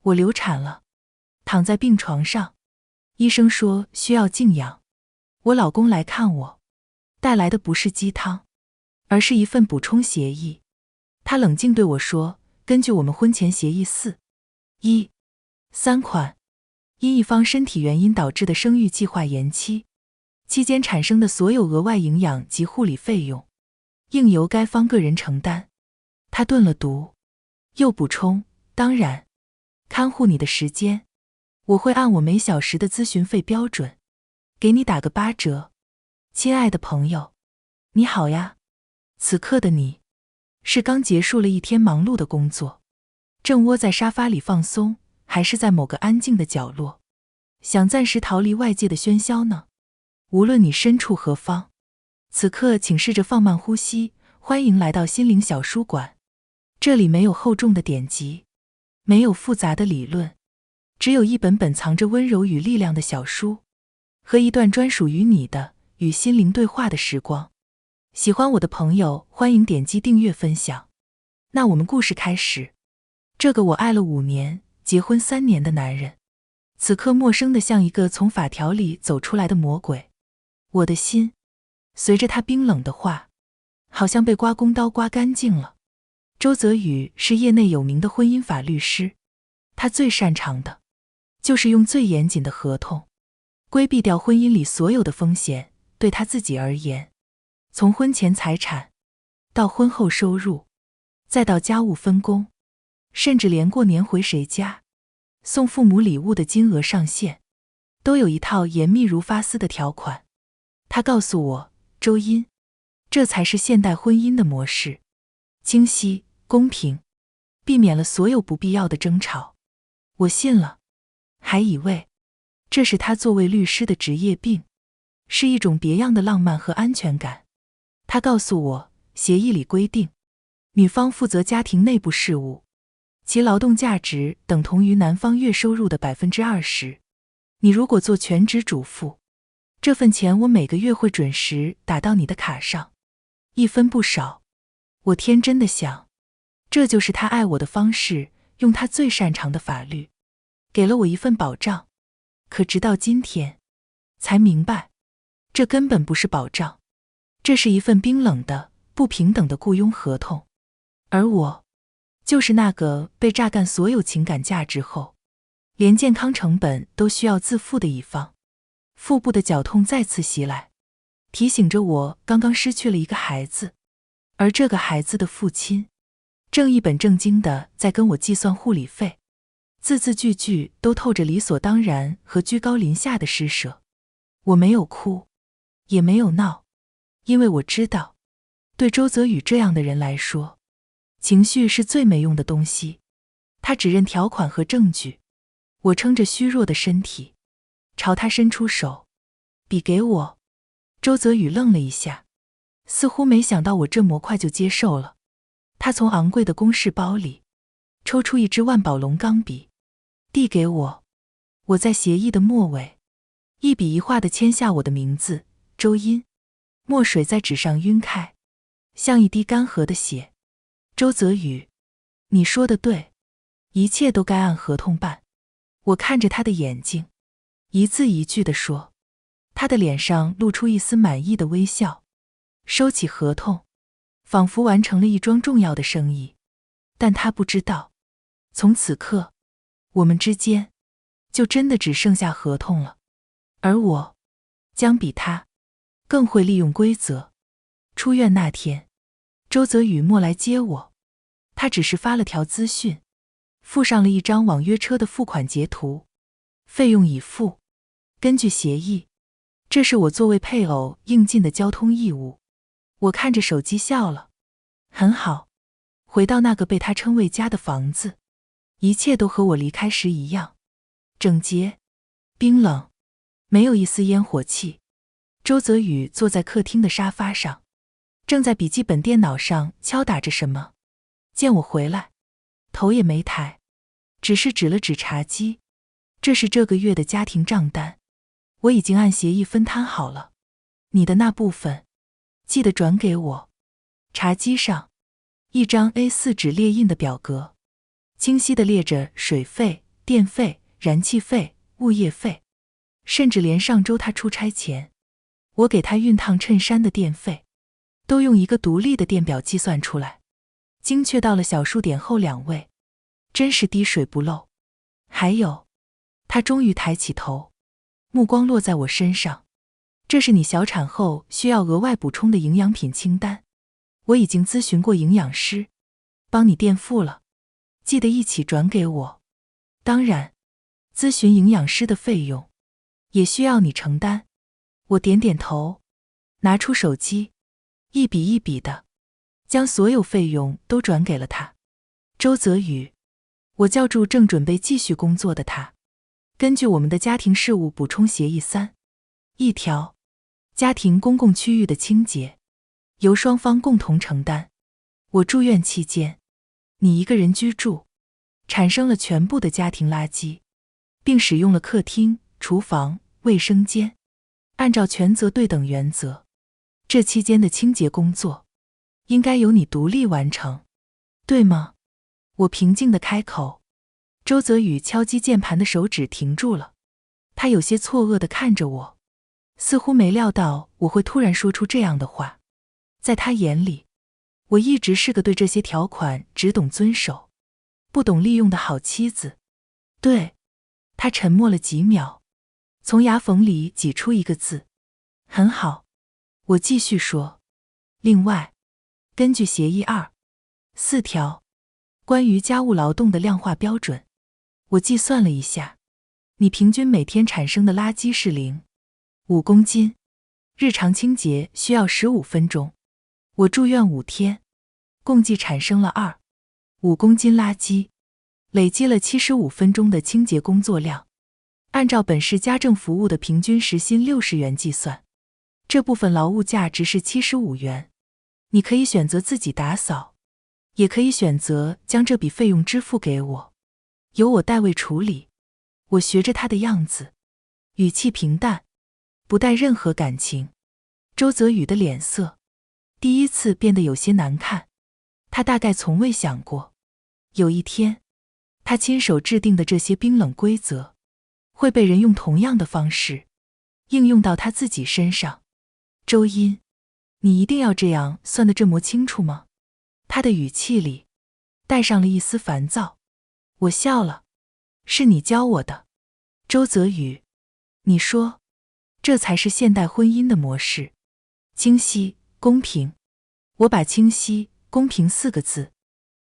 我流产了，躺在病床上，医生说需要静养。我老公来看我，带来的不是鸡汤，而是一份补充协议。他冷静对我说，根据我们婚前协议4.1.3款，因一方身体原因导致的生育计划延期，期间产生的所有额外营养及护理费用，应由该方个人承担。他顿了读，又补充，当然，看护你的时间，我会按我每小时的咨询费标准，给你打个8折。亲爱的朋友，你好呀。此刻的你，是刚结束了一天忙碌的工作，正窝在沙发里放松，还是在某个安静的角落，想暂时逃离外界的喧嚣呢？无论你身处何方，此刻请试着放慢呼吸，欢迎来到心灵小书馆。这里没有厚重的典籍，没有复杂的理论，只有一本本藏着温柔与力量的小书，和一段专属于你的与心灵对话的时光。喜欢我的朋友，欢迎点击订阅分享。那我们故事开始。这个我爱了5年，结婚3年的男人，此刻陌生的像一个从法条里走出来的魔鬼。我的心，随着他冰冷的话，好像被刮工刀刮干净了。周泽宇是业内有名的婚姻法律师，他最擅长的，就是用最严谨的合同，规避掉婚姻里所有的风险。对他自己而言，从婚前财产，到婚后收入，再到家务分工，甚至连过年回谁家，送父母礼物的金额上限，都有一套严密如发丝的条款。他告诉我，周音，这才是现代婚姻的模式，清晰、公平，避免了所有不必要的争吵。我信了，还以为这是他作为律师的职业病，是一种别样的浪漫和安全感。他告诉我，协议里规定，女方负责家庭内部事务，其劳动价值等同于男方月收入的 20%。你如果做全职主妇，这份钱我每个月会准时打到你的卡上，一分不少。我天真的想，这就是他爱我的方式，用他最擅长的法律，给了我一份保障。可直到今天，才明白，这根本不是保障，这是一份冰冷的、不平等的雇佣合同。而我，就是那个被榨干所有情感价值后，连健康成本都需要自负的一方。腹部的绞痛再次袭来，提醒着我刚刚失去了一个孩子，而这个孩子的父亲，正一本正经地在跟我计算护理费，字字句句都透着理所当然和居高临下的施舍。我没有哭，也没有闹，因为我知道，对周泽宇这样的人来说，情绪是最没用的东西。他只认条款和证据。我撑着虚弱的身体，朝他伸出手，笔给我。周泽宇愣了一下，似乎没想到我这么快就接受了。他从昂贵的公事包里抽出一支万宝龙钢笔，递给我。我在协议的末尾，一笔一画地签下我的名字，周音。墨水在纸上晕开，像一滴干涸的血。周泽宇，你说的对，一切都该按合同办。我看着他的眼睛，一字一句地说。他的脸上露出一丝满意的微笑，收起合同，仿佛完成了一桩重要的生意。但他不知道，从此刻，我们之间就真的只剩下合同了。而我将比他更会利用规则。出院那天，周泽宇莫来接我，他只是发了条资讯，附上了一张网约车的付款截图，费用已付，根据协议，这是我作为配偶应尽的交通义务。我看着手机笑了，很好，回到那个被他称为家的房子，一切都和我离开时一样，整洁、冰冷，没有一丝烟火气。周泽宇坐在客厅的沙发上，正在笔记本电脑上敲打着什么。见我回来，头也没抬，只是指了指茶几，这是这个月的家庭账单，我已经按协议分摊好了，你的那部分记得转给我。茶几上一张 A4 纸列印的表格，清晰地列着水费、电费、燃气费、物业费，甚至连上周他出差前，我给他熨烫衬衫的电费，都用一个独立的电表计算出来，精确到了小数点后2位，真是滴水不漏。还有，他终于抬起头，目光落在我身上。这是你小产后需要额外补充的营养品清单，我已经咨询过营养师，帮你垫付了，记得一起转给我。当然，咨询营养师的费用也需要你承担。我点点头，拿出手机，一笔一笔的将所有费用都转给了他。周泽宇，我叫住正准备继续工作的他。根据我们的家庭事务补充协议3.1条，家庭公共区域的清洁由双方共同承担。我住院期间，你一个人居住，产生了全部的家庭垃圾，并使用了客厅、厨房、卫生间。按照权责对等原则，这期间的清洁工作应该由你独立完成，对吗？我平静地开口。周泽宇敲击键盘的手指停住了，他有些错愕地看着我，似乎没料到我会突然说出这样的话。在他眼里，我一直是个对这些条款只懂遵守，不懂利用的好妻子。对。他沉默了几秒，从牙缝里挤出一个字：很好。我继续说，另外，根据协议2.4条，关于家务劳动的量化标准，我计算了一下，你平均每天产生的垃圾是0.5公斤，日常清洁需要15分钟。我住院5天，共计产生了2.5公斤垃圾，累积了75分钟的清洁工作量。按照本市家政服务的平均时薪60元计算，这部分劳务价值是75元。你可以选择自己打扫，也可以选择将这笔费用支付给我，由我代为处理。我学着他的样子，语气平淡，不带任何感情。周泽宇的脸色第一次变得有些难看，他大概从未想过，有一天，他亲手制定的这些冰冷规则，会被人用同样的方式应用到他自己身上。周音，你一定要这样算得这么清楚吗？他的语气里带上了一丝烦躁。我笑了，是你教我的。周泽宇，你说，这才是现代婚姻的模式，清晰、公平。我把清晰、公平4个字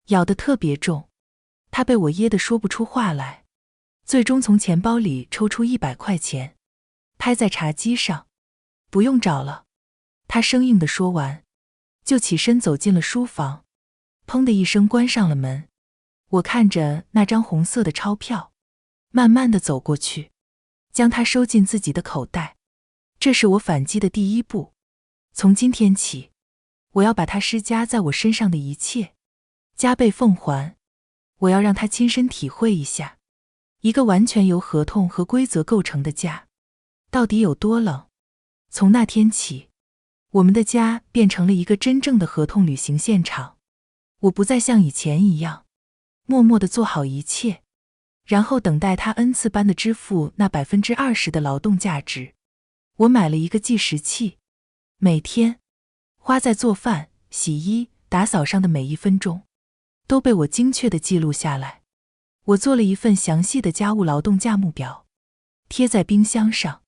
咬得特别重，他被我噎得说不出话来，最终从钱包里抽出100块钱，拍在茶几上。不用找了，他生硬地说完，就起身走进了书房，砰的一声关上了门。我看着那张红色的钞票，慢慢地走过去，将它收进自己的口袋。这是我反击的第一步，从今天起，我要把他施加在我身上的一切加倍奉还。我要让他亲身体会一下，一个完全由合同和规则构成的家到底有多冷。从那天起，我们的家变成了一个真正的合同履行现场。我不再像以前一样默默地做好一切，然后等待他恩赐般的支付那20%的劳动价值。我买了一个计时器，每天花在做饭、洗衣、打扫上的每1分钟都被我精确地记录下来。我做了一份详细的家务劳动价目表，贴在冰箱上。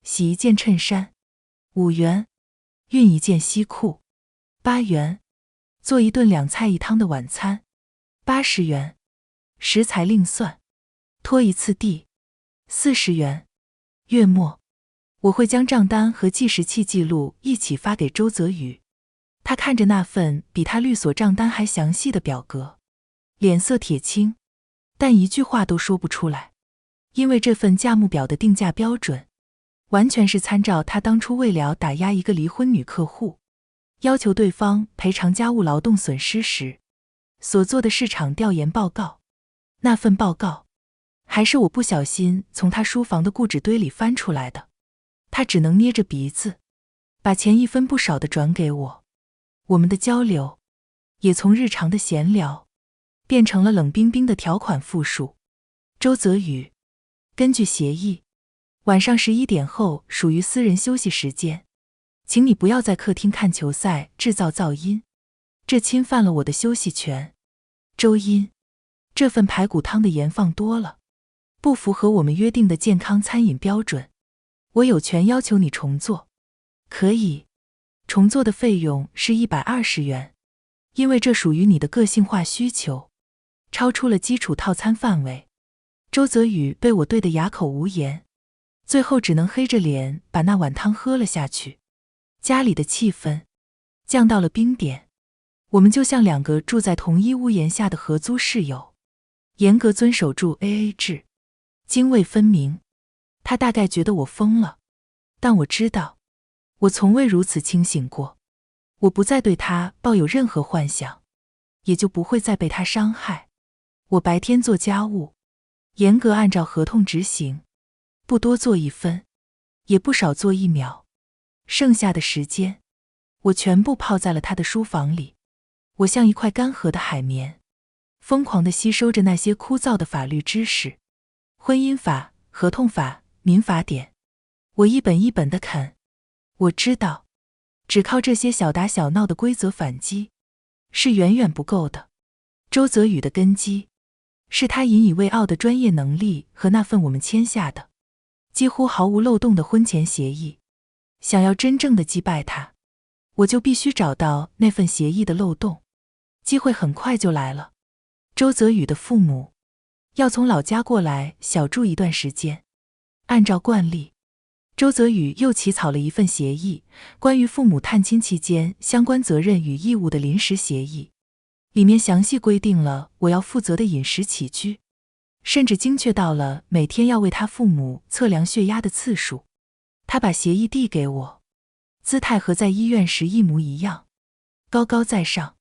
洗一件衬衫5元，熨一件西裤8元，做一顿2菜1汤的晚餐80元，食材另算，拖一次地40元。月末，我会将账单和计时器记录一起发给周泽宇。他看着那份比他律所账单还详细的表格，脸色铁青，但一句话都说不出来，因为这份价目表的定价标准完全是参照他当初为了打压一个离婚女客户，要求对方赔偿家务劳动损失时所做的市场调研报告。那份报告还是我不小心从他书房的固纸堆里翻出来的。他只能捏着鼻子，把钱一分不少地转给我。我们的交流也从日常的闲聊变成了冷冰冰的条款复述。周泽宇，根据协议，晚上11点后属于私人休息时间，请你不要在客厅看球赛制造噪音，这侵犯了我的休息权。周音，这份排骨汤的盐放多了，不符合我们约定的健康餐饮标准，我有权要求你重做。可以，重做的费用是120元，因为这属于你的个性化需求，超出了基础套餐范围。周泽宇被我对得哑口无言，最后只能黑着脸把那碗汤喝了下去。家里的气氛降到了冰点，我们就像两个住在同一屋檐下的合租室友，严格遵守住 AA 制，泾渭分明。他大概觉得我疯了，但我知道，我从未如此清醒过。我不再对他抱有任何幻想，也就不会再被他伤害。我白天做家务，严格按照合同执行，不多做1分，也不少做1秒。剩下的时间，我全部泡在了他的书房里。我像一块干涸的海绵，疯狂地吸收着那些枯燥的法律知识，婚姻法、合同法、民法典，我一本一本地啃。我知道，只靠这些小打小闹的规则反击，是远远不够的。周泽宇的根基，是他引以为傲的专业能力和那份我们签下的几乎毫无漏洞的婚前协议。想要真正的击败他，我就必须找到那份协议的漏洞。机会很快就来了。周泽宇的父母要从老家过来小住一段时间。按照惯例，周泽宇又起草了一份协议，关于父母探亲期间相关责任与义务的临时协议，里面详细规定了我要负责的饮食起居，甚至精确到了每天要为他父母测量血压的次数。他把协议递给我，姿态和在医院时一模一样，高高在上，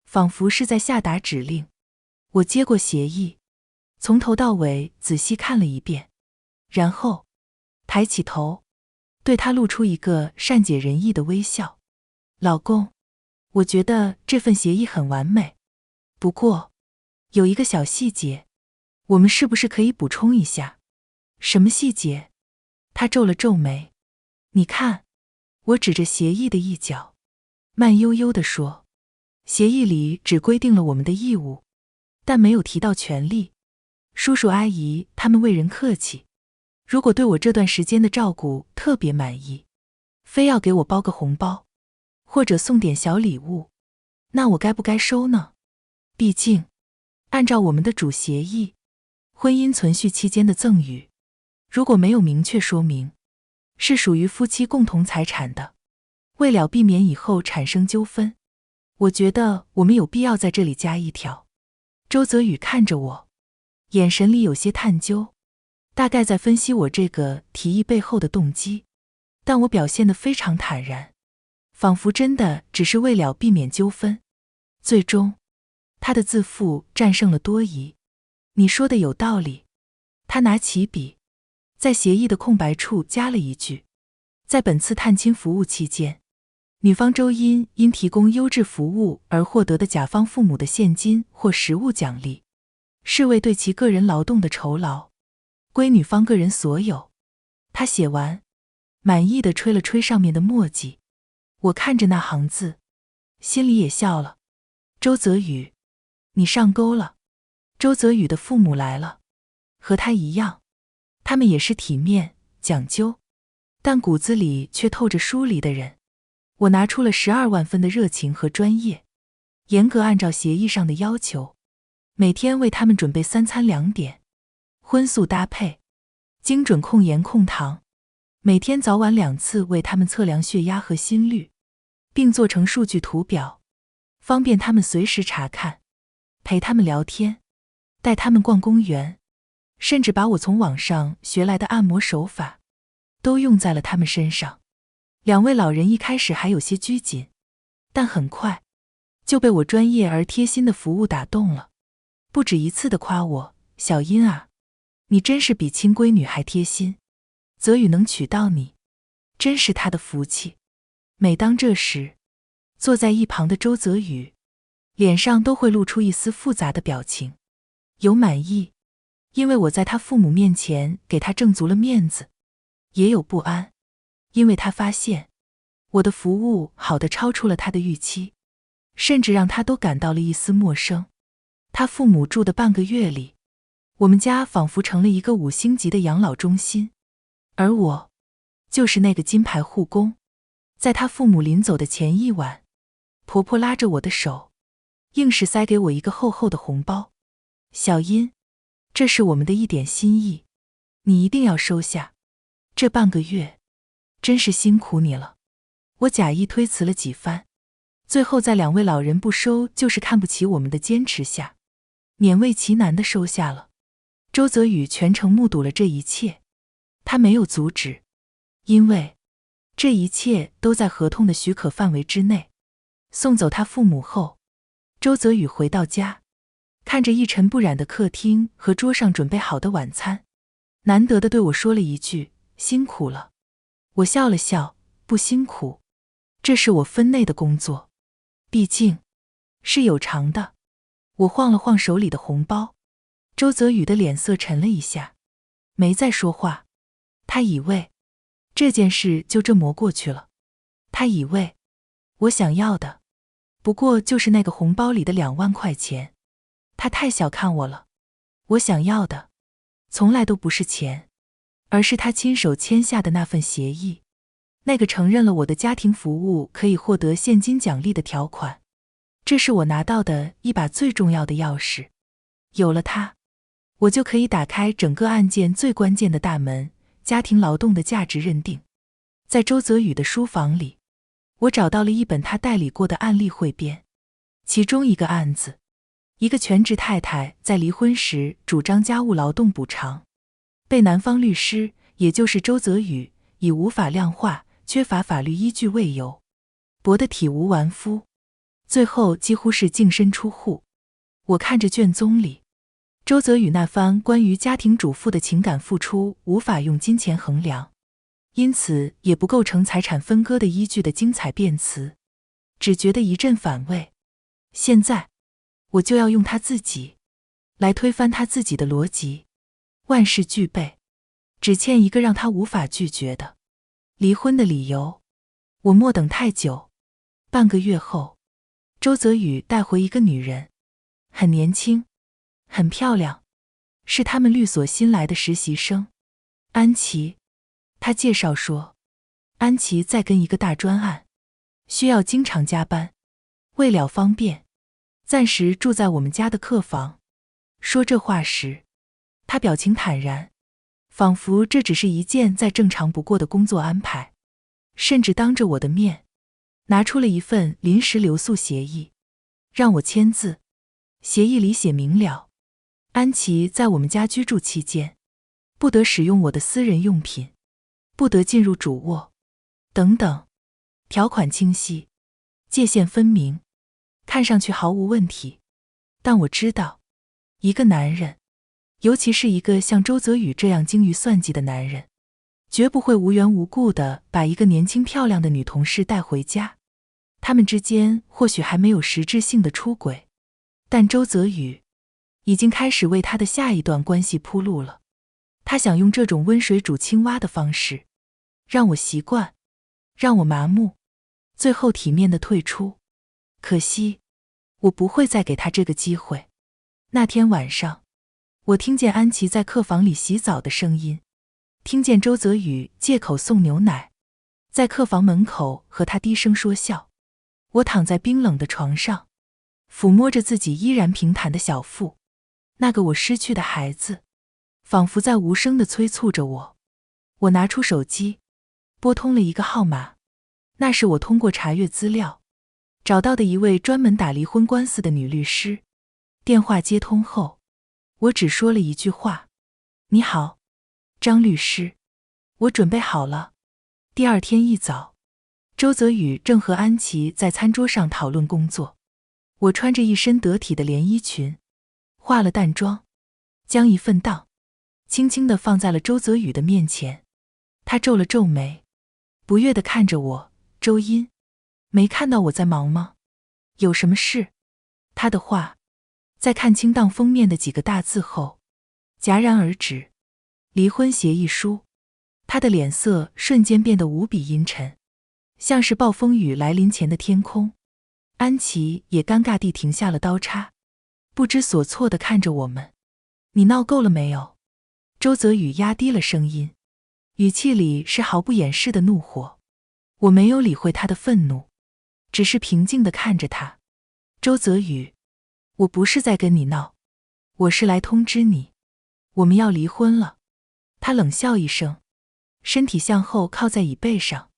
仿佛是在下达指令。我接过协议，从头到尾仔细看了一遍，然后抬起头，对他露出一个善解人意的微笑。老公，我觉得这份协议很完美，不过有一个小细节，我们是不是可以补充一下？什么细节？他皱了皱眉。你看，我指着协议的一角，慢悠悠地说，协议里只规定了我们的义务，但没有提到权利。叔叔阿姨他们为人客气，如果对我这段时间的照顾特别满意，非要给我包个红包，或者送点小礼物，那我该不该收呢？毕竟，按照我们的主协议，婚姻存续期间的赠与，如果没有明确说明，是属于夫妻共同财产的。为了避免以后产生纠纷，我觉得我们有必要在这里加一条。周泽宇看着我，眼神里有些探究，大概在分析我这个提议背后的动机，但我表现得非常坦然，仿佛真的只是为了避免纠纷。最终，他的自负战胜了多疑。你说的有道理。他拿起笔，在协议的空白处加了一句，在本次探亲服务期间，女方周因提供优质服务而获得的甲方父母的现金或实物奖励，是为对其个人劳动的酬劳，归女方个人所有。他写完，满意地吹了吹上面的墨迹。我看着那行字，心里也笑了。周泽宇，你上钩了。周泽宇的父母来了，和他一样，他们也是体面、讲究，但骨子里却透着疏离的人。我拿出了12万分的热情和专业，严格按照协议上的要求，每天为他们准备3餐2点，荤素搭配，精准控盐控糖，每天早晚2次为他们测量血压和心率，并做成数据图表，方便他们随时查看，陪他们聊天，带他们逛公园，甚至把我从网上学来的按摩手法都用在了他们身上。2位老人一开始还有些拘谨，但很快就被我专业而贴心的服务打动了，不止一次地夸我，小英啊，你真是比亲闺女还贴心，泽宇能娶到你，真是他的福气。每当这时，坐在一旁的周泽宇脸上都会露出一丝复杂的表情，有满意，因为我在他父母面前给他挣足了面子，也有不安，因为他发现我的服务好得超出了他的预期，甚至让他都感到了一丝陌生。他父母住的半个月里，我们家仿佛成了一个5星级的养老中心，而我就是那个金牌护工。在他父母临走的前一晚，婆婆拉着我的手，硬是塞给我一个厚厚的红包。小英，这是我们的一点心意，你一定要收下。这半个月真是辛苦你了。我假意推辞了几番，最后在2位老人不收就是看不起我们的坚持下，勉为其难地收下了。周泽宇全程目睹了这一切，他没有阻止，因为这一切都在合同的许可范围之内。送走他父母后，周泽宇回到家，看着一尘不染的客厅和桌上准备好的晚餐，难得地对我说了一句：辛苦了。我笑了笑，不辛苦，这是我分内的工作，毕竟是有偿的。我晃了晃手里的红包，周泽宇的脸色沉了一下，没再说话。他以为这件事就这么过去了，他以为我想要的不过就是那个红包里的2万块钱。他太小看我了，我想要的从来都不是钱，而是他亲手签下的那份协议，那个承认了我的家庭服务可以获得现金奖励的条款。这是我拿到的一把最重要的钥匙，有了它，我就可以打开整个案件最关键的大门——家庭劳动的价值认定。在周泽宇的书房里，我找到了一本他代理过的案例汇编，其中一个案子，一个全职太太在离婚时主张家务劳动补偿，被男方律师，也就是周泽宇，以无法量化、缺乏法律依据为由，驳得体无完肤，最后几乎是净身出户。我看着卷宗里周泽宇那番关于家庭主妇的情感付出无法用金钱衡量，因此也不构成财产分割的依据的精彩辩词，只觉得一阵反胃。现在我就要用他自己来推翻他自己的逻辑，万事俱备，只欠一个让他无法拒绝的离婚的理由。我莫等太久，半个月后，周泽宇带回一个女人，很年轻，很漂亮，是他们律所新来的实习生安琪。他介绍说，安琪在跟一个大专案，需要经常加班，为了方便，暂时住在我们家的客房。说这话时，他表情坦然，仿佛这只是一件再正常不过的工作安排，甚至当着我的面拿出了一份临时留宿协议，让我签字。协议里写明了，安琪在我们家居住期间，不得使用我的私人用品，不得进入主卧，等等，条款清晰，界限分明，看上去毫无问题。但我知道，一个男人，尤其是一个像周泽宇这样精于算计的男人，绝不会无缘无故地把一个年轻漂亮的女同事带回家。他们之间或许还没有实质性的出轨，但周泽宇已经开始为他的下一段关系铺路了。他想用这种温水煮青蛙的方式，让我习惯，让我麻木，最后体面地退出。可惜，我不会再给他这个机会。那天晚上，我听见安琪在客房里洗澡的声音，听见周泽宇借口送牛奶，在客房门口和他低声说笑。我躺在冰冷的床上，抚摸着自己依然平坦的小腹，那个我失去的孩子仿佛在无声地催促着我。我拿出手机，拨通了一个号码，那是我通过查阅资料找到的一位专门打离婚官司的女律师。电话接通后，我只说了一句话：你好，张律师。我准备好了。第二天一早，周泽宇正和安琪在餐桌上讨论工作。我穿着一身得体的连衣裙，化了淡妆，将一份档轻轻地放在了周泽宇的面前。他皱了皱眉，不悦地看着我：周音，没看到我在忙吗？有什么事？他的话在看清档封面的几个大字后，戛然而止。离婚协议书。他的脸色瞬间变得无比阴沉，像是暴风雨来临前的天空。安琪也尴尬地停下了刀叉，不知所措地看着我们。你闹够了没有？周泽宇压低了声音，语气里是毫不掩饰的怒火。我没有理会他的愤怒，只是平静地看着他。周泽宇，我不是在跟你闹，我是来通知你，我们要离婚了。他冷笑一声，身体向后靠在椅背上，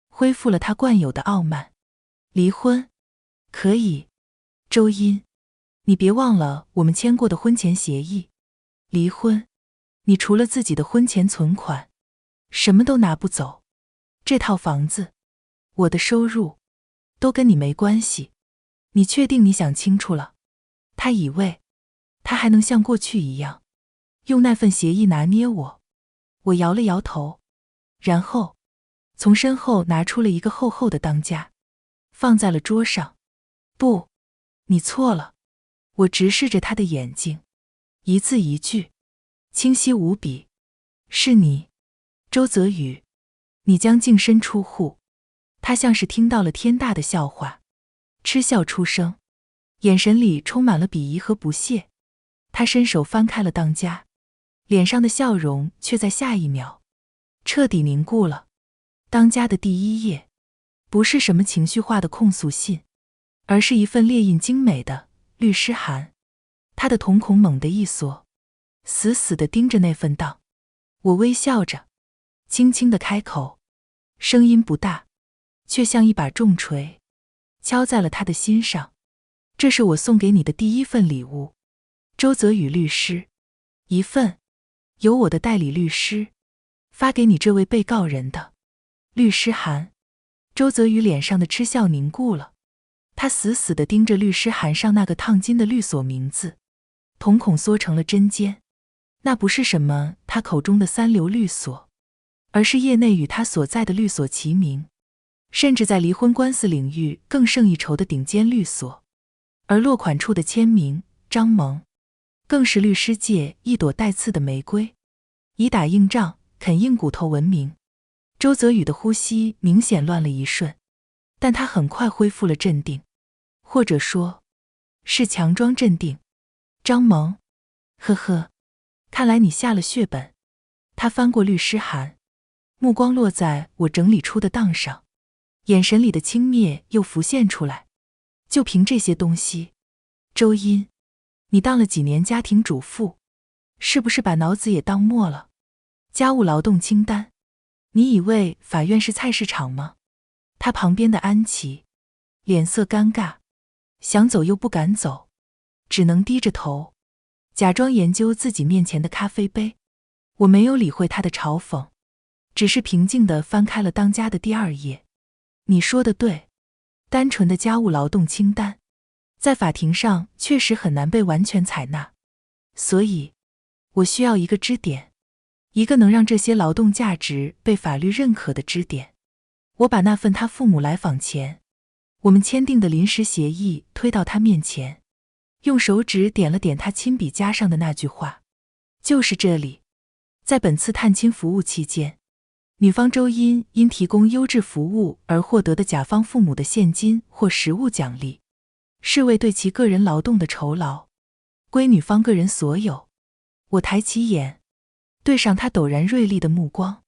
恢复了他惯有的傲慢。离婚？可以。周音，你别忘了我们签过的婚前协议。离婚，你除了自己的婚前存款，什么都拿不走。这套房子，我的收入，都跟你没关系。你确定你想清楚了？他以为他还能像过去一样，用那份协议拿捏我。我摇了摇头，然后从身后拿出了一个厚厚的当家，放在了桌上。不，你错了。我直视着他的眼睛，一字一句，清晰无比。是你，周泽宇，你将净身出户。他像是听到了天大的笑话，嗤笑出声，眼神里充满了鄙夷和不屑。他伸手翻开了当家，脸上的笑容却在下一秒彻底凝固了。当家的第一页，不是什么情绪化的控诉信，而是一份列印精美的律师函。他的瞳孔猛地一缩，死死地盯着那份档。我微笑着，轻轻地开口，声音不大，却像一把重锤，敲在了他的心上。这是我送给你的第一份礼物，周泽宇律师，一份由我的代理律师发给你这位被告人的律师函。周泽宇脸上的嗤笑凝固了，他死死地盯着律师函上那个烫金的律所名字，瞳孔缩成了针尖。那不是什么他口中的三流律所，而是业内与他所在的律所齐名，甚至在离婚官司领域更胜一筹的顶尖律所。而落款处的签名张萌，更是律师界一朵带刺的玫瑰，以打硬仗、啃硬骨头闻名。周泽宇的呼吸明显乱了一瞬，但他很快恢复了镇定，或者说是强装镇定。张萌，呵呵，看来你下了血本。他翻过律师函，目光落在我整理出的档上，眼神里的轻蔑又浮现出来。就凭这些东西，周音，你当了几年家庭主妇，是不是把脑子也当没了？家务劳动清单，你以为法院是菜市场吗？他旁边的安琪脸色尴尬，想走又不敢走，只能低着头，假装研究自己面前的咖啡杯。我没有理会他的嘲讽，只是平静地翻开了当家的第2页。你说的对，单纯的家务劳动清单，在法庭上确实很难被完全采纳，所以我需要一个支点，一个能让这些劳动价值被法律认可的支点。我把那份他父母来访前我们签订的临时协议推到他面前，用手指点了点他亲笔加上的那句话，就是这里。在本次探亲服务期间，女方周音因提供优质服务而获得的甲方父母的现金或实物奖励，是为对其个人劳动的酬劳，归女方个人所有。我抬起眼，对上他陡然锐利的目光，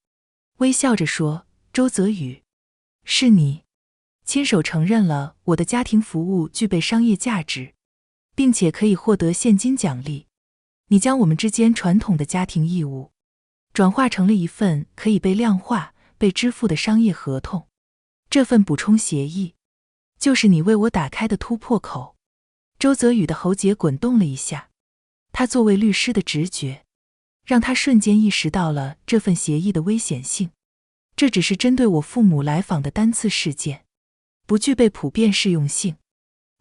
微笑着说，周泽宇，是你亲手承认了我的家庭服务具备商业价值，并且可以获得现金奖励。你将我们之间传统的家庭义务转化成了一份可以被量化、被支付的商业合同。这份补充协议，就是你为我打开的突破口。周泽宇的喉结滚动了一下，他作为律师的直觉，让他瞬间意识到了这份协议的危险性。这只是针对我父母来访的单次事件，不具备普遍适用性。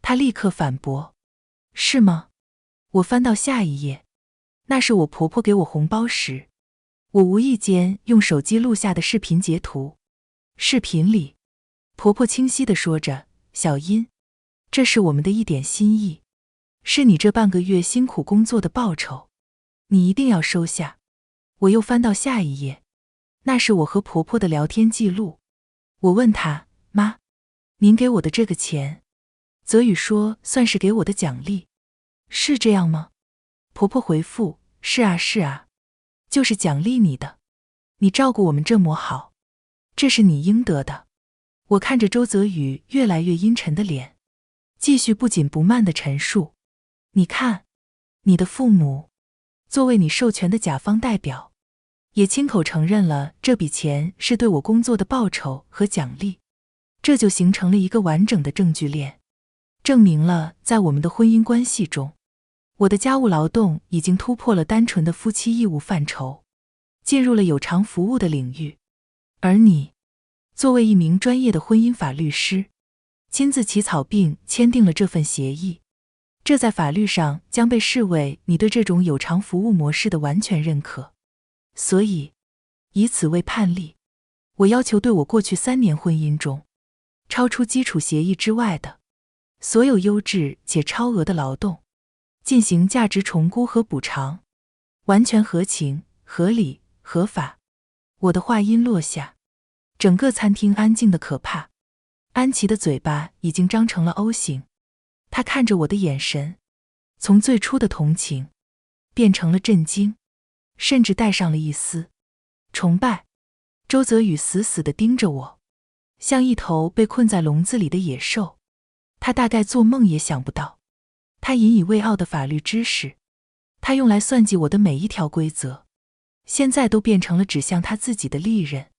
他立刻反驳，是吗？我翻到下一页，那是我婆婆给我红包时，我无意间用手机录下的视频截图。视频里，婆婆清晰地说着，小音，这是我们的一点心意，是你这半个月辛苦工作的报酬。你一定要收下。我又翻到下一页，那是我和婆婆的聊天记录。我问她，妈，您给我的这个钱，泽宇说算是给我的奖励，是这样吗？婆婆回复，是啊是啊，就是奖励你的，你照顾我们这么好，这是你应得的。我看着周泽宇越来越阴沉的脸，继续不紧不慢地陈述，你看，你的父母作为你授权的甲方代表，也亲口承认了这笔钱是对我工作的报酬和奖励，这就形成了一个完整的证据链，证明了在我们的婚姻关系中，我的家务劳动已经突破了单纯的夫妻义务范畴，进入了有偿服务的领域。而你，作为一名专业的婚姻法律师，亲自起草并签订了这份协议，这在法律上将被视为你对这种有偿服务模式的完全认可。所以，以此为判例，我要求对我过去3年婚姻中，超出基础协议之外的所有优质且超额的劳动，进行价值重估和补偿，完全合情、合理、合法。我的话音落下，整个餐厅安静的可怕。安琪的嘴巴已经张成了 O 型，她看着我的眼神，从最初的同情，变成了震惊，甚至带上了一丝崇拜。周泽宇死死地盯着我，像一头被困在笼子里的野兽。他大概做梦也想不到，他引以为傲的法律知识，他用来算计我的每一条规则，现在都变成了指向他自己的利刃。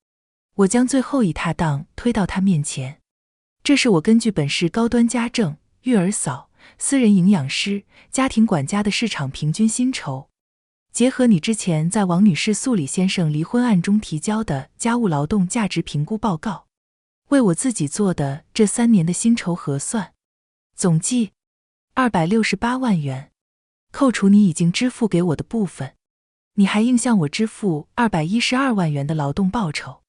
我将最后一踏档推到他面前，这是我根据本市高端家政、育儿嫂、私人营养师、家庭管家的市场平均薪酬，结合你之前在王女士诉李先生离婚案中提交的家务劳动价值评估报告，为我自己做的这3年的薪酬核算，总计268万元，扣除你已经支付给我的部分，你还应向我支付212万元的劳动报酬。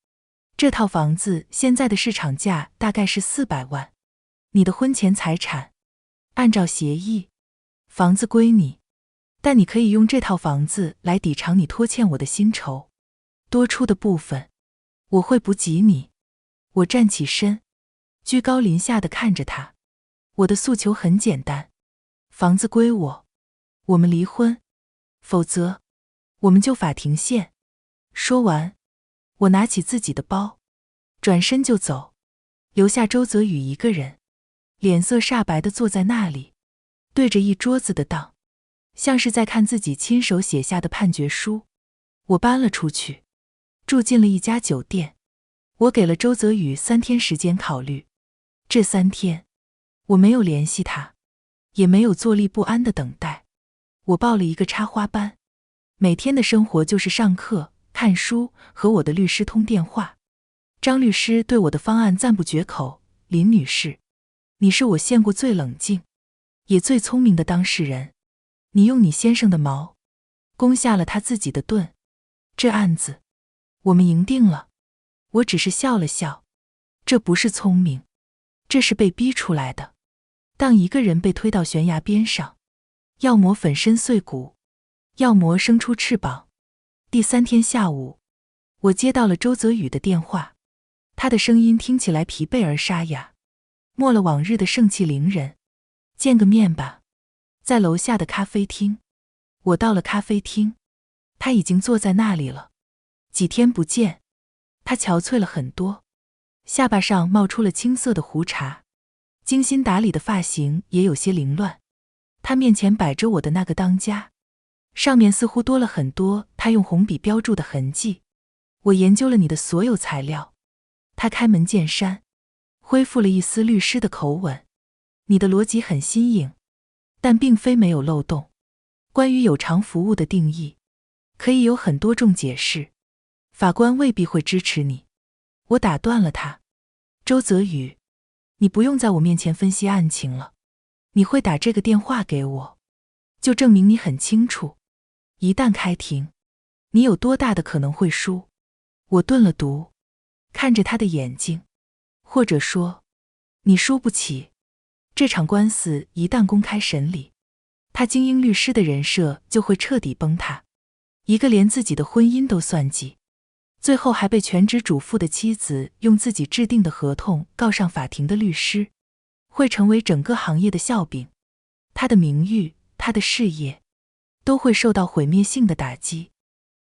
这套房子现在的市场价大概是400万，你的婚前财产，按照协议，房子归你，但你可以用这套房子来抵偿你拖欠我的薪酬，多出的部分，我会补给你。我站起身，居高临下地看着他。我的诉求很简单，房子归我，我们离婚，否则我们就法庭见。说完，我拿起自己的包，转身就走，留下周泽宇一个人，脸色煞白地坐在那里，对着一桌子的档，像是在看自己亲手写下的判决书。我搬了出去，住进了一家酒店。我给了周泽宇3天时间考虑，这3天我没有联系他，也没有坐立不安的等待。我报了一个插花班，每天的生活就是上课、看书和我的律师通电话。张律师对我的方案赞不绝口，林女士，你是我见过最冷静也最聪明的当事人，你用你先生的矛攻下了他自己的盾，这案子我们赢定了。我只是笑了笑，这不是聪明，这是被逼出来的。当一个人被推到悬崖边上，要么粉身碎骨，要么生出翅膀。第3天下午，我接到了周泽宇的电话，他的声音听起来疲惫而沙哑，没了往日的盛气凌人。见个面吧，在楼下的咖啡厅。我到了咖啡厅，他已经坐在那里了。几天不见，他憔悴了很多，下巴上冒出了青色的胡茬，精心打理的发型也有些凌乱。他面前摆着我的那个当家，上面似乎多了很多他用红笔标注的痕迹。我研究了你的所有材料。他开门见山，恢复了一丝律师的口吻。你的逻辑很新颖，但并非没有漏洞。关于有偿服务的定义，可以有很多种解释，法官未必会支持你。我打断了他。周泽宇，你不用在我面前分析案情了，你会打这个电话给我，就证明你很清楚，一旦开庭，你有多大的可能会输。我顿了读，看着他的眼睛，或者说，你输不起。这场官司一旦公开审理，他精英律师的人设就会彻底崩塌。一个连自己的婚姻都算计，最后还被全职主妇的妻子用自己制定的合同告上法庭的律师，会成为整个行业的笑柄。他的名誉，他的事业，都会受到毁灭性的打击。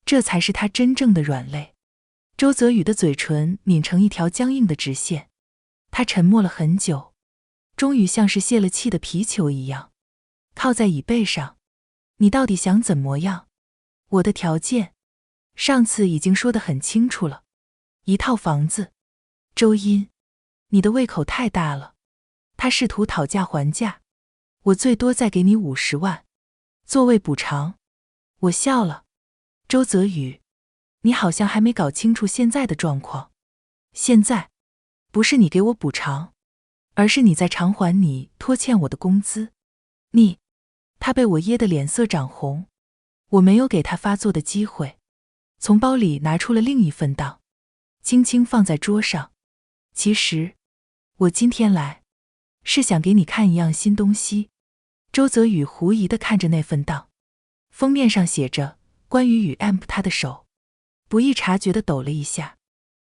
这才是他真正的软肋。周泽宇的嘴唇抿成一条僵硬的直线，他沉默了很久，终于像是泄了气的皮球一样，靠在椅背上。你到底想怎么样？我的条件，上次已经说得很清楚了，1套房子。周音，你的胃口太大了。他试图讨价还价，我最多再给你50万，座位补偿。我笑了。周泽宇，你好像还没搞清楚现在的状况。现在，不是你给我补偿，而是你在偿还你拖欠我的工资。他被我噎得脸色涨红。我没有给他发作的机会，从包里拿出了另一份档，轻轻放在桌上。其实，我今天来，是想给你看一样新东西。周泽宇狐疑地看着那份档，封面上写着关于与 amp， 他的手不易察觉地抖了一下。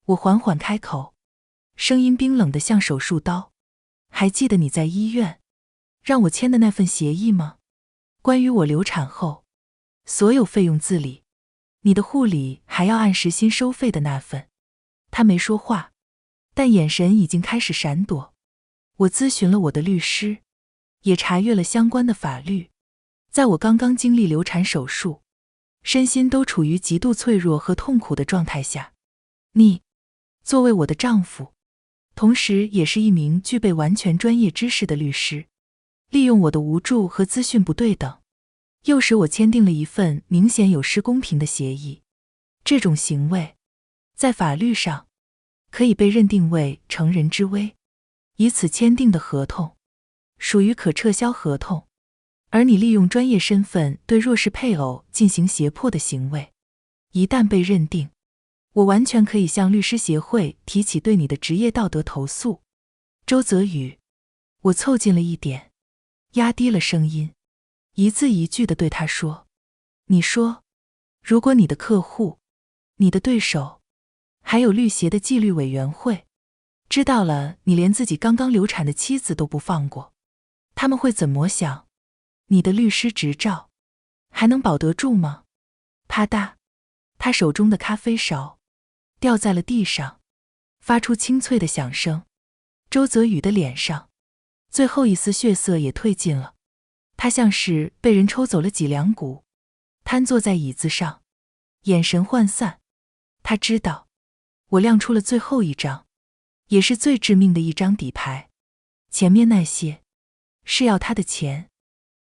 我缓缓开口，声音冰冷得像手术刀。还记得你在医院让我签的那份协议吗？关于我流产后所有费用自理，你的护理还要按时薪收费的那份。他没说话，但眼神已经开始闪躲。我咨询了我的律师，也查阅了相关的法律。在我刚刚经历流产手术，身心都处于极度脆弱和痛苦的状态下，你作为我的丈夫，同时也是一名具备完全专业知识的律师，利用我的无助和资讯不对等，诱使我签订了一份明显有失公平的协议。这种行为，在法律上可以被认定为乘人之危。以此签订的合同属于可撤销合同，而你利用专业身份对弱势配偶进行胁迫的行为，一旦被认定，我完全可以向律师协会提起对你的职业道德投诉。周泽宇，我凑近了一点，压低了声音，一字一句地对他说，你说，如果你的客户、你的对手，还有律协的纪律委员会知道了你连自己刚刚流产的妻子都不放过，他们会怎么想？你的律师执照还能保得住吗？啪嗒，他手中的咖啡勺掉在了地上，发出清脆的响声。周泽宇的脸上最后一丝血色也褪尽了，他像是被人抽走了脊梁骨，瘫坐在椅子上，眼神涣散。他知道，我亮出了最后一张，也是最致命的一张底牌。前面那些是要他的钱，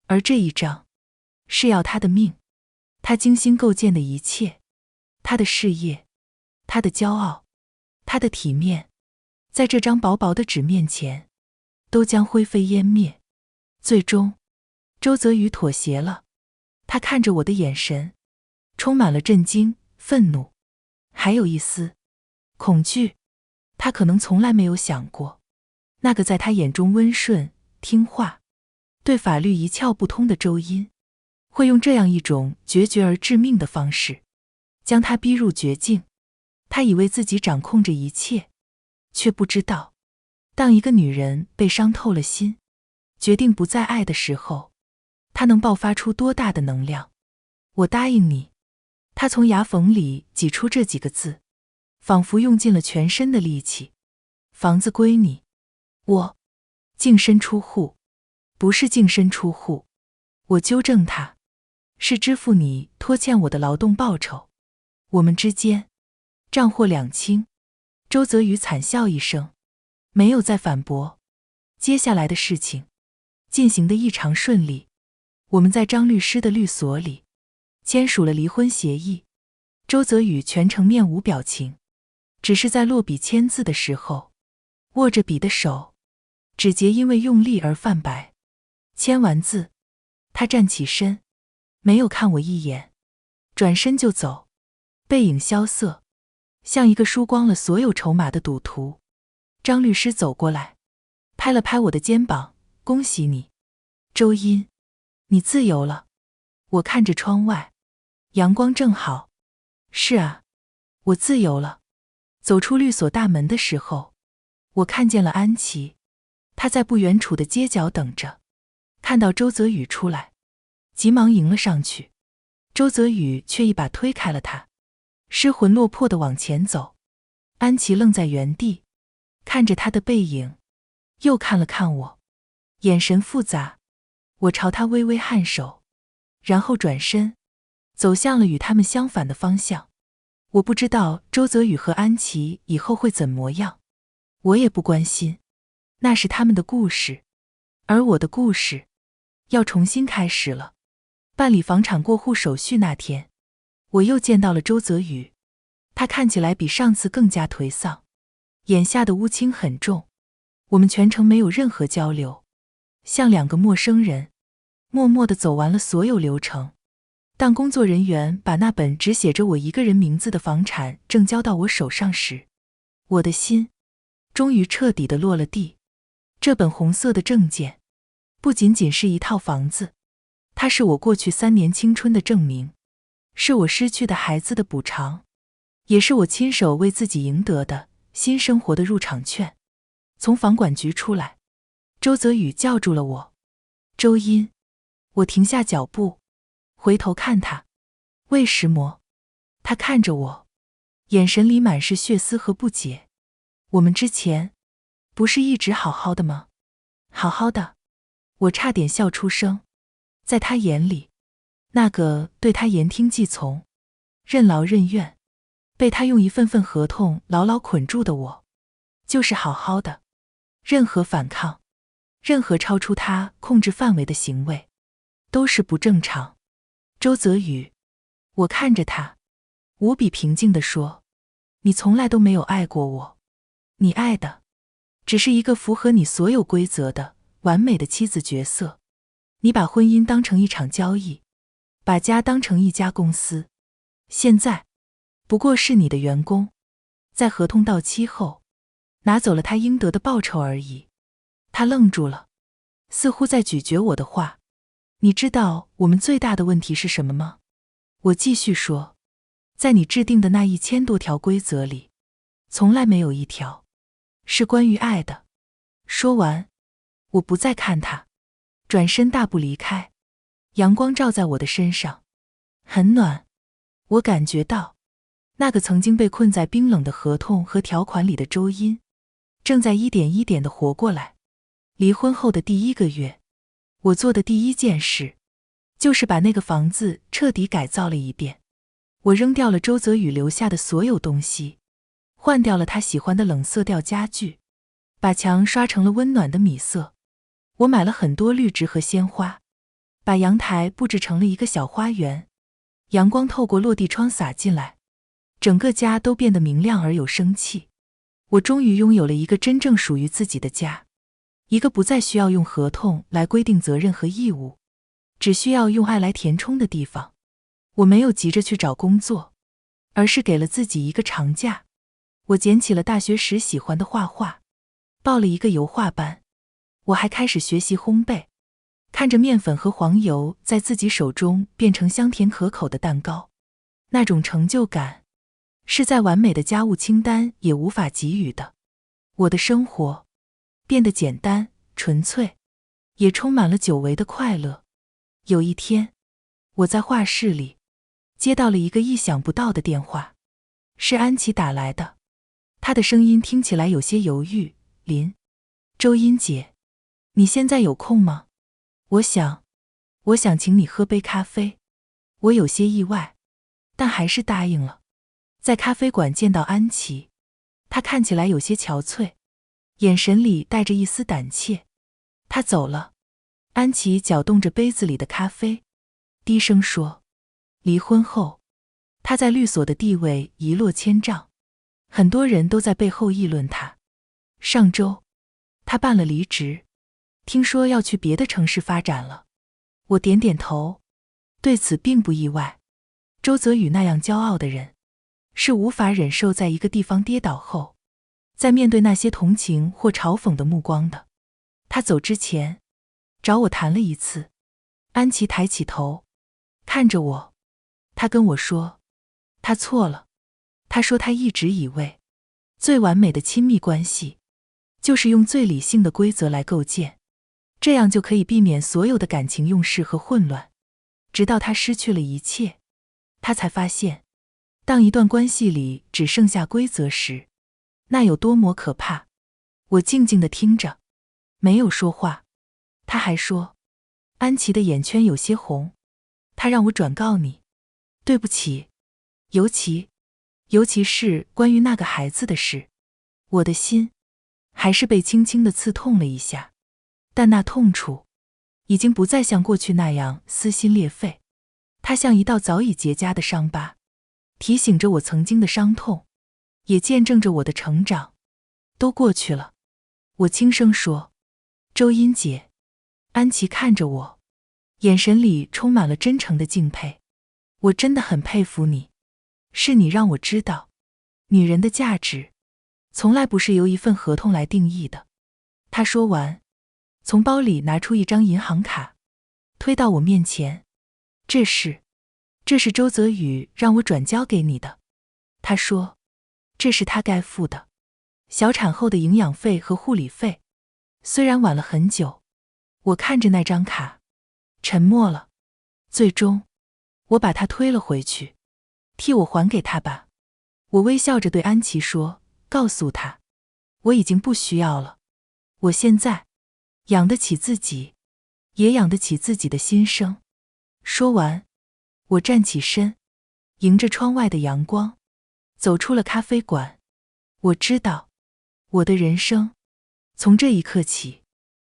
而这一张是要他的命。他精心构建的一切，他的事业，他的骄傲，他的体面，在这张薄薄的纸面前都将灰飞烟灭。最终，周泽宇妥协了。他看着我的眼神充满了震惊、愤怒，还有一丝恐惧。他可能从来没有想过，那个在他眼中温顺、听话，对法律一窍不通的周音，会用这样一种决绝而致命的方式将他逼入绝境。他以为自己掌控着一切，却不知道，当一个女人被伤透了心，决定不再爱的时候，她能爆发出多大的能量。我答应你。他从牙缝里挤出这几个字，仿佛用尽了全身的力气。房子归你。我净身出户。不是净身出户，我纠正他，是支付你拖欠我的劳动报酬。我们之间账货两清。周泽宇惨笑一声，没有再反驳。接下来的事情进行得异常顺利。我们在张律师的律所里签署了离婚协议。周泽宇全程面无表情，只是在落笔签字的时候，握着笔的手指节因为用力而泛白。签完字，他站起身，没有看我一眼，转身就走，背影萧瑟，像一个输光了所有筹码的赌徒。张律师走过来，拍了拍我的肩膀，恭喜你，周音，你自由了。我看着窗外，阳光正好。是啊，我自由了。走出律所大门的时候，我看见了安琪，她在不远处的街角等着，看到周泽宇出来，急忙迎了上去。周泽宇却一把推开了他，失魂落魄地往前走。安琪愣在原地，看着他的背影，又看了看我，眼神复杂。我朝他微微颔首，然后转身，走向了与他们相反的方向。我不知道周泽宇和安琪以后会怎模样，我也不关心，那是他们的故事，而我的故事要重新开始了。办理房产过户手续那天，我又见到了周泽宇，他看起来比上次更加颓丧，眼下的乌青很重。我们全程没有任何交流，像两个陌生人，默默地走完了所有流程。当工作人员把那本只写着我一个人名字的房产证交到我手上时，我的心终于彻底地落了地。这本红色的证件不仅仅是一套房子，它是我过去3年青春的证明，是我失去的孩子的补偿，也是我亲手为自己赢得的新生活的入场券。从房管局出来，周泽宇叫住了我。周音。我停下脚步，回头看他。魏石魔。他看着我，眼神里满是血丝和不解。我们之前不是一直好好的吗？好好的。我差点笑出声。在他眼里，那个对他言听计从、任劳任怨，被他用一份份合同牢牢捆住的我，就是好好的。任何反抗，任何超出他控制范围的行为，都是不正常。周泽宇。我看着他，无比平静地说，你从来都没有爱过我，你爱的只是一个符合你所有规则的完美的妻子角色。你把婚姻当成一场交易，把家当成一家公司，现在不过是你的员工，在合同到期后拿走了他应得的报酬而已。他愣住了，似乎在咀嚼我的话。你知道我们最大的问题是什么吗？我继续说，在你制定的那1000多条规则里，从来没有一条是关于爱的。说完，我不再看他，转身大步离开。阳光照在我的身上，很暖。我感觉到，那个曾经被困在冰冷的合同和条款里的周音，正在一点一点地活过来。离婚后的第1个月，我做的第一件事，就是把那个房子彻底改造了一遍。我扔掉了周泽宇留下的所有东西，换掉了他喜欢的冷色调家具，把墙刷成了温暖的米色。我买了很多绿植和鲜花，把阳台布置成了一个小花园。阳光透过落地窗洒进来，整个家都变得明亮而有生气。我终于拥有了一个真正属于自己的家，一个不再需要用合同来规定责任和义务，只需要用爱来填充的地方。我没有急着去找工作，而是给了自己一个长假。我捡起了大学时喜欢的画画，报了一个油画班。我还开始学习烘焙，看着面粉和黄油在自己手中变成香甜可口的蛋糕，那种成就感是再完美的家务清单也无法给予的。我的生活变得简单、纯粹，也充满了久违的快乐。有一天，我在画室里接到了一个意想不到的电话，是安琪打来的。她的声音听起来有些犹豫。周音姐，你现在有空吗？我想请你喝杯咖啡。我有些意外，但还是答应了。在咖啡馆见到安琪，她看起来有些憔悴，眼神里带着一丝胆怯。她走了。安琪搅动着杯子里的咖啡，低声说，离婚后，她在律所的地位一落千丈，很多人都在背后议论她。上周，她办了离职，听说要去别的城市发展了。我点点头，对此并不意外。周泽宇那样骄傲的人，是无法忍受在一个地方跌倒后，再面对那些同情或嘲讽的目光的。他走之前，找我谈了一次。安琪抬起头，看着我。他跟我说，他错了。他说他一直以为，最完美的亲密关系，就是用最理性的规则来构建，这样就可以避免所有的感情用事和混乱。直到他失去了一切，他才发现，当一段关系里只剩下规则时，那有多么可怕。我静静地听着，没有说话。他还说，安琪的眼圈有些红，他让我转告你，对不起，尤其是关于那个孩子的事。我的心还是被轻轻地刺痛了一下，但那痛楚已经不再像过去那样撕心裂肺，它像一道早已结痂的伤疤，提醒着我曾经的伤痛，也见证着我的成长。都过去了，我轻声说。周英姐。安琪看着我，眼神里充满了真诚的敬佩。我真的很佩服你，是你让我知道，女人的价值从来不是由一份合同来定义的。她说完，从包里拿出一张银行卡，推到我面前。这是周泽宇让我转交给你的。他说，这是他该付的，小产后的营养费和护理费。虽然晚了很久，我看着那张卡，沉默了。最终，我把它推了回去。替我还给他吧。我微笑着对安琪说，告诉他，我已经不需要了。我现在养得起自己，也养得起自己的心声。说完，我站起身，迎着窗外的阳光，走出了咖啡馆。我知道，我的人生从这一刻起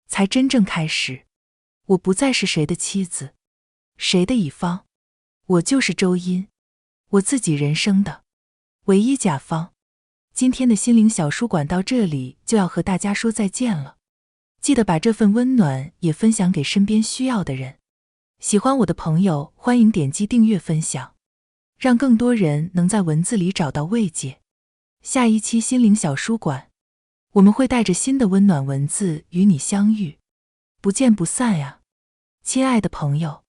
才真正开始。我不再是谁的妻子，谁的乙方，我就是周音，我自己人生的唯一甲方。今天的心灵小书馆到这里就要和大家说再见了，记得把这份温暖也分享给身边需要的人。喜欢我的朋友欢迎点击订阅分享，让更多人能在文字里找到慰藉。下一期心灵小书馆，我们会带着新的温暖文字与你相遇，不见不散呀，亲爱的朋友。